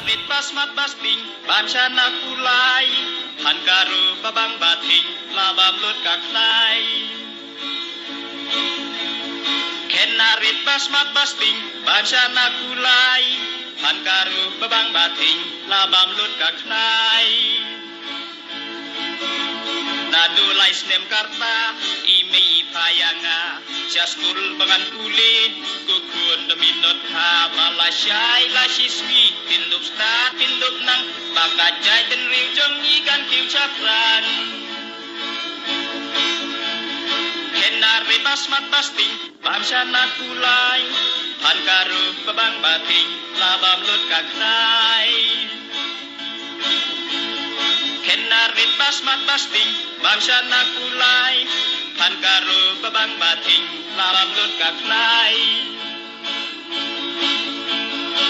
rit basmat basting bachana kulai hankaru babang bating labam lut kaklai kenarit basmat basting bachana kulai hankaru babang bating labam lut kaklai nadu lais nem karta imi payanga jaskul bangan uli kukun deminot ha malayai lasiswi pinduk stat pinduk nang bakajai den ring jong ikan kiu capran kenari basmat basting bamsana kulai hankaru babang bating labam lut kaknai kenarit basmat basting bamsana kulai hankaru babang bating labam lut kaknai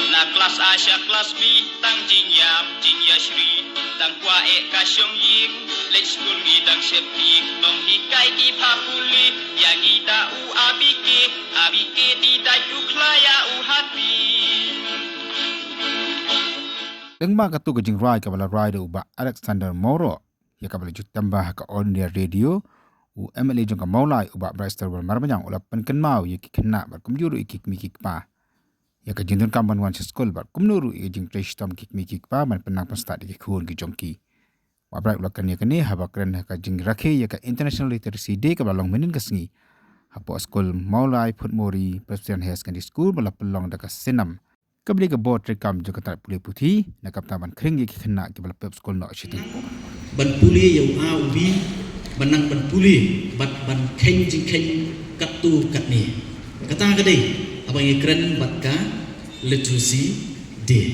na kelas Asia kelas B tang jingyam jingya shri tang kwa e kasyong ying late school gi tang sepik tong hikai ki papuli yang ida u abike di dai u klaya u happy Dengma katu kejing rai kabala rai de uba Alexander Moro ya kabala jutamba ka on dia radio u MLA jong ka maulai uba Braister wal marmanyang ula penken mau ya kikena bar kumjuru ikik mikik pa ya ka jindun kamban wan school bar kumnuru ya jing treshtam kik mikik pa man penang pasta di khun ki jongki wa brai ula kan ya kene haba kren ka jing rakhe ya ka International Literacy Day kabala long menin kasngi hapo school maulai phutmori Presbyterian High Secondary School bala pelong da ka senam kabli ka board rekam jo katar puli puthi na kaptaban khring ki khna ki bal pep school no chiting ban puli yau a ubi banang ban puli bat ban kheng jing kheng katu katni kata ka dei abang ikren bat ka literacy day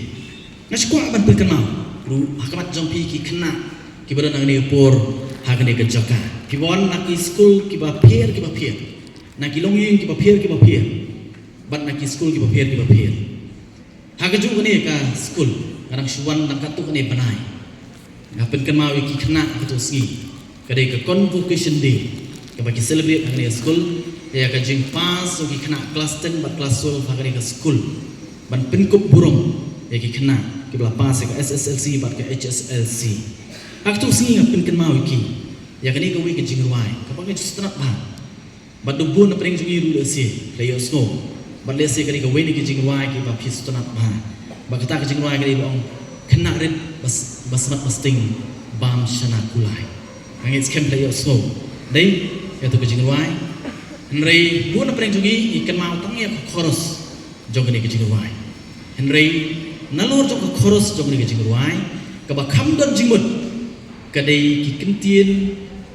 naskwa ban perkenal ru hakamat jompi ki khna ki badan angni por hakane ka jaka ki bon naki school ki ba pher naki longying ki ba pher bat naki school ki ba pher Hagaju kene ka school kadang suwan dang katu kene banai ngapen kan mau iki kena katu singi kadai ka convocation day ka bagi celebrate kene school ya ka jing pas ki kena kelas 10 bat kelas 12 kene ka school ban penkup burung ya ki kena ki bla pas ka SSLC bat ka HSLC aktu singi ngapen kan mau iki ya kene ka wi ka jing ruai ka bagi strat ba bat dubun na pring jungi ru si player snow bat lese kali ka weni ki jingwai ki ba pistonat ba ba kata ki jingwai kali bong kena red basmat basting bam shana kulai angit skem playo so dei ya to ki jingwai henry bu na preng jungi ikan mau tang ya khoros jong ni ki jingwai henry nalur jong khoros jong ni ki jingwai ka ba kham don jingmut ka dei ki kintien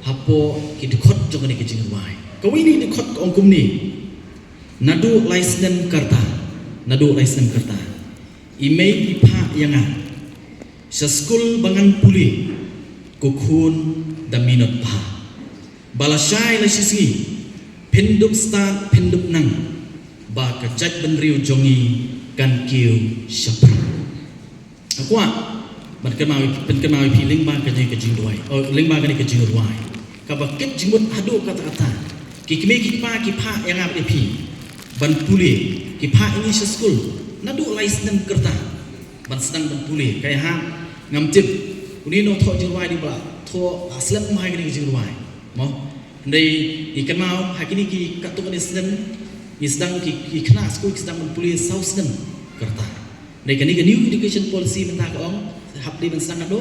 hapo ki dikhot jong ni ki jingwai ka weni dikhot ong kum ni Nadu laisnem karta email ipa yanga sa school bangan puli kukhun daminot pa balasai la sisi pindup start pindup nang ba ka jat benriu jongi kan kiu syapra akwa ban kemawi piling ba ka ni ka jingduai ling ba ka ni ka jingduai ka ba kit jingmut adu kata kikme kikpa kipa yanga pi ban puli ki pha English school nadu license kerta ban sedang ban puli kaya ha ngam tip uni no tho jirwai di bla tho aslap mai ni jirwai mo ndai ikan mau hakini ki katu ni sedang ki kena school ki sedang ban puli southern kerta ndai kani new education policy menta ka ong hapli ban sedang ado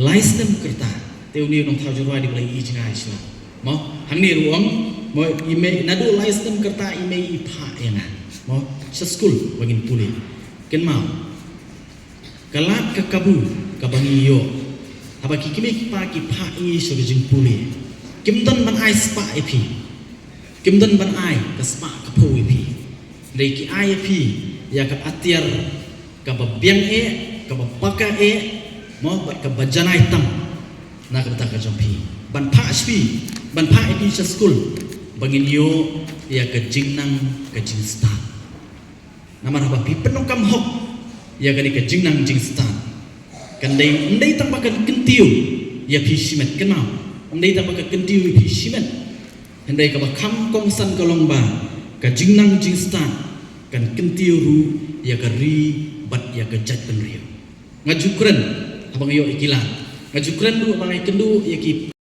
license kerta te uni no tho jirwai di bla i jingai sila mo hangni ruang mo email nadu license kerta email ipa yana mo sa school wagin puli ken mau kalat ka kabu kabangiyo apa kikimi pa ki pa i so jing puli kimdan ban ai spa epi kimdan ban ai ka spa ka po epi dei ki ai epi ya ka atiar ka babiang ka bapaka mo bat ka bajanai tam na ka ta ka jompi ban pa spi ban pa epi sa school bangin yo ya ka jingnang ka jingsta nama apa pi penokam hok ya ka ni ka jingnang jingsta kan ndai tambakan kentiu ya pi simet kenau ndai tambakan kentiu pi simet ndai ka bakam kongsan kolongba ka jingnang jingsta kan kentiu ru ya ka ri bat ya ka jat penrio ngajukren abang yo ikilan ngajukren du abang ikendu yaki